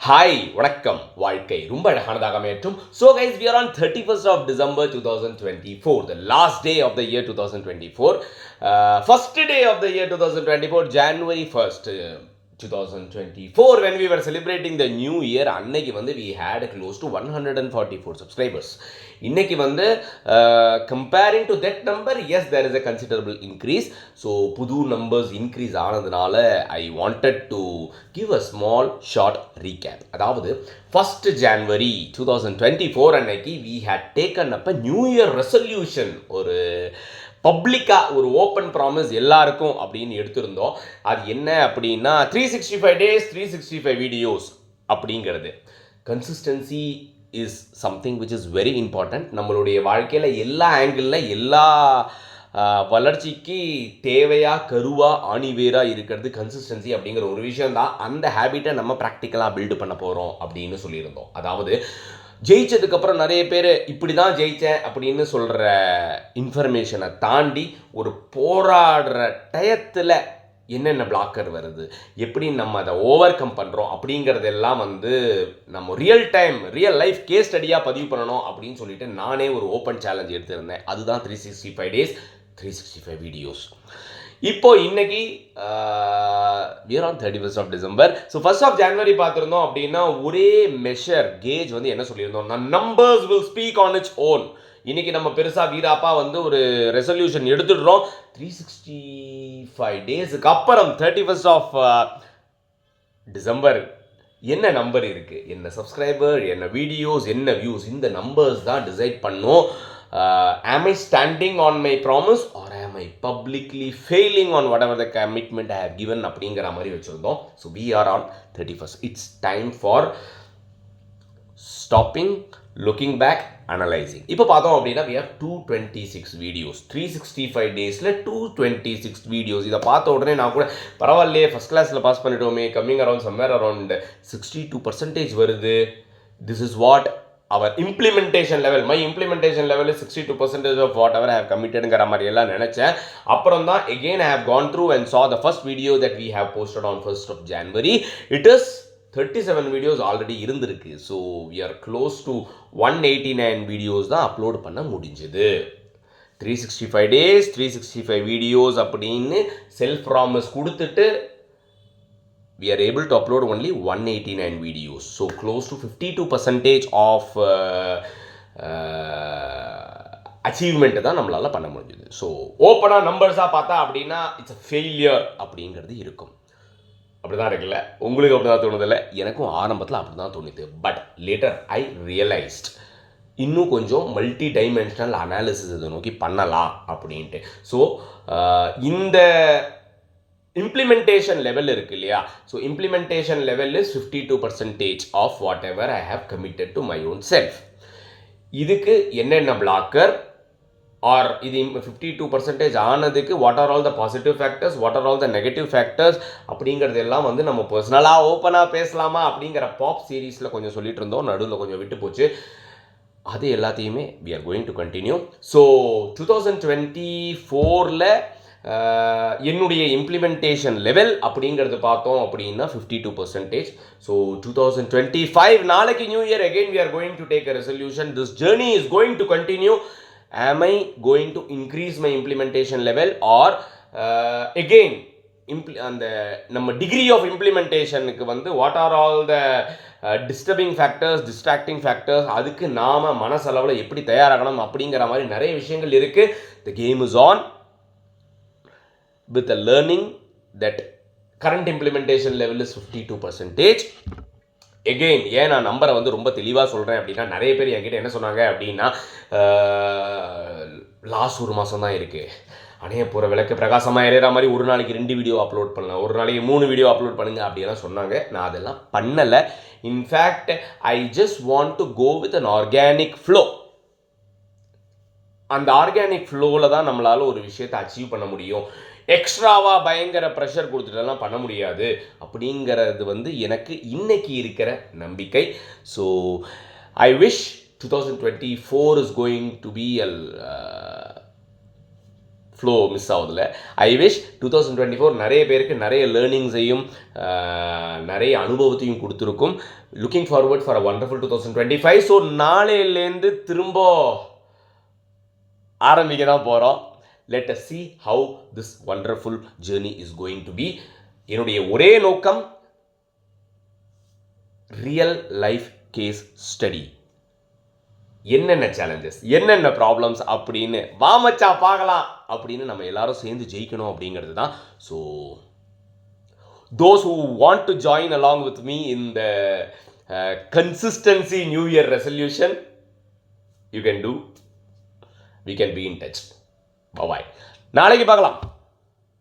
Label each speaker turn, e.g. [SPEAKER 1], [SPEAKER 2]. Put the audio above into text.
[SPEAKER 1] Hi வணக்கம் வாழ்க்கை ரொம்ப அழகானதாக அமையற்றும். So guys, we are on 31st of December 2024, the last day of the year 2024. First day of the year 2024, January 1st, 2024, when we were celebrating the new year, அன்னைக்கு வந்து we had close to 144 subscribers. இன்னைக்கு வந்து comparing to that number, yes, there is a considerable increase. So புது numbers increase ஆனதுனால I wanted to give a small short recap. அதாவது 1st January 2024 அன்னைக்கு we had taken up a new year resolution. ஒரு பப்ளிக்காக ஒரு open promise எல்லாருக்கும் அப்படின்னு எடுத்திருந்தோம். அது என்ன அப்படின்னா 365 days 365 வீடியோஸ் அப்படிங்கிறது. Consistency is something which is very important. நம்மளுடைய வாழ்க்கையில் எல்லா ஆங்கிளில் எல்லா வளர்ச்சிக்கு தேவையாக கருவாக ஆணிவேராக இருக்கிறது கன்சிஸ்டன்சி அப்படிங்கிற ஒரு விஷயந்தான். அந்த ஹேபிட்டை நம்ம ப்ராக்டிக்கலாக பில்டு பண்ண போகிறோம் அப்படின்னு சொல்லியிருந்தோம். அதாவது ஜெயிச்சதுக்கப்புறம் நிறைய பேர் இப்படி தான் ஜெயித்தேன் அப்படின்னு சொல்கிற இன்ஃபர்மேஷனை தாண்டி ஒரு போராடுற டயத்தில் என்னென்ன பிளாக்கர் வருது, எப்படி நம்ம அதை ஓவர் கம் பண்ணுறோம் அப்படிங்கிறதெல்லாம் வந்து நம்ம ரியல் லைஃப் கேஸ் ஸ்டடியாக பதிவு பண்ணணும் அப்படின்னு சொல்லிட்டு நானே ஒரு ஓப்பன் சேலஞ்ச் எடுத்திருந்தேன். அதுதான் 365 days 365 வீடியோஸ். இப்போ இன்னைக்கு we are on 31st of December. So 1st of January பார்த்துருந்தோம் அப்படின்னா ஒரே மெஷர் கேஜ் வந்து என்ன சொல்லியிருந்தோம், numbers will speak on its own. இன்னைக்கு நம்ம பெருசாக வீராப்பா வந்து ஒரு ரெசல்யூஷன் எடுத்துடுறோம். 365 டேஸுக்கு அப்புறம் 31st of December என்ன நம்பர் இருக்குது, என்ன சப்ஸ்கிரைபர், என்ன வீடியோஸ், என்ன வியூஸ், இந்த நம்பர்ஸ் தான் டிசைட் பண்ணோம். Am I standing on my promise or am I publicly failing on whatever the commitment I have given அப்படிங்கிற மாதிரி வச்சுருந்தோம். So we are on 31st. It's time for stopping, looking back, analyzing. இப்போ பார்த்தோம் அப்படின்னா we have 226 videos. 365 டேஸில் 226 videos. இதை பார்த்த உடனே நான் கூட பரவாயில்லையே, ஃபஸ்ட் கிளாஸில் பாஸ் பண்ணிட்டோமே, கம்மிங் அரௌண்ட் சம்வேர் அரௌண்ட் 62% வருது. This is what our implementation level, my implementation level is 62% of whatever I have committed-ங்கிற மாதிரி எல்லாம் நினச்சேன். அப்புறம் தான் again I have gone through and saw the first video that we have posted on 1st of January. It is 37 videos already இருந்திருக்கு. So we are close to 189 videos தான் upload பண்ண முடிஞ்சது. 365 days 365 videos அப்படின்னு self promise கொடுத்துட்டு we are able to upload only 189 videos. So close to 52% of achievement தான் நம்மளால் பண்ண முடியுது. ஸோ ஓப்பனாக நம்பர்ஸாக பார்த்தா அப்படின்னா இட்ஸ் அ ஃபெயிலியர் அப்படிங்கிறது இருக்கும். அப்படி தான் இருக்குல்ல, உங்களுக்கு அப்படி தான் தோணுதில்லை, எனக்கும் ஆரம்பத்தில் அப்படி தான் தோணுது. பட் லேட்டர் ஐ ரியலைஸ்ட் இன்னும் கொஞ்சம் மல்டி டைமென்ஷனல் அனாலிசிஸ் இதை நோக்கி பண்ணலாம் அப்படின்ட்டு. ஸோ இந்த இம்ப்ளிமெண்டேஷன் லெவல் இருக்கு இல்லையா, so implementation level is 52% of whatever I have committed to my own self. இதுக்கு என்னென்ன பிளாக்கர் ஆர் இது 52% ஆனதுக்கு what are all the positive factors, what are all the negative factors அப்படிங்கிறது எல்லாம் வந்து நம்ம பர்சனலாக ஓப்பனாக பேசலாமா அப்படிங்கிற பாப் சீரீஸில் கொஞ்சம் சொல்லிட்டு இருந்தோம், நடுவில் கொஞ்சம் விட்டு போச்சு. அது எல்லாத்தையுமே we are going to continue. So 2024ல் என்னுடைய இம்ப்ளிமெண்டேஷன் லெவல் அப்படிங்கிறது பார்த்தோம் அப்படின்னா 52%. ஸோ 2025 நாளைக்கு new year, again we are going to take a resolution. This journey is going to continue. Am I going to increase my implementation level or again அந்த நம்ம degree of இம்ப்ளிமெண்டேஷனுக்கு வந்து what are all the disturbing factors, distracting factors, அதுக்கு நாம் மனசளவில் எப்படி தயாராகணும் அப்படிங்கிற மாதிரி நிறைய விஷயங்கள் இருக்குது. The game is on with a learning that current implementation level is 52%. again ஏன் நான் நம்பரை வந்து ரொம்ப தெளிவாக சொல்கிறேன் அப்படின்னா, நிறைய பேர் என்கிட்ட என்ன சொன்னாங்க அப்படின்னா, லாஸ்ட் ஒரு மாதம் தான் இருக்குது, அணைய போகிற விளக்கு பிரகாசமாக எறிகிற மாதிரி ஒரு நாளைக்கு 2 வீடியோ அப்லோட் பண்ணலாம், ஒரு நாளைக்கு 3 வீடியோ அப்லோட் பண்ணுங்கள் அப்படியெல்லாம் சொன்னாங்க. நான் அதெல்லாம் பண்ணலை. In fact I just want to go with an organic flow. அந்த ஆர்கானிக் ஃப்ளோவில் தான் நம்மளால் ஒரு விஷயத்தை அச்சீவ் பண்ண முடியும். எக்ஸ்ட்ராவாக பயங்கர ப்ரெஷர் கொடுத்துட்டெல்லாம் பண்ண முடியாது அப்படிங்கிறது வந்து எனக்கு இன்னைக்கு இருக்கிற நம்பிக்கை. So I wish 2024 is going to be a flow miss ஆகுதில்ல. ஐ விஷ் 2024 நிறைய பேருக்கு நிறைய லேர்னிங்ஸையும் நிறைய அனுபவத்தையும் கொடுத்துருக்கும். Looking forward for a wonderful 2025. So நாளையிலேருந்து திரும்ப ஆரம்பிக்க தான் போகிறோம். Let us see how this wonderful journey is going to be. என்னுடைய ஒரே நோக்கம் ரியல் லைஃப் கேஸ் ஸ்டடி. என்னென்ன சேலஞ்சஸ், என்னென்ன ப்ராப்ளம்ஸ் அப்படின்னு வாமச்சா பார்க்கலாம் அப்படின்னு நம்ம எல்லாரும் சேர்ந்து ஜெயிக்கணும் அப்படிங்கிறது தான். So those who want to join along with me in the consistency new year resolution, you can do. We can be in touch. Bye bye. நாளைக்கு பார்க்கலாம்.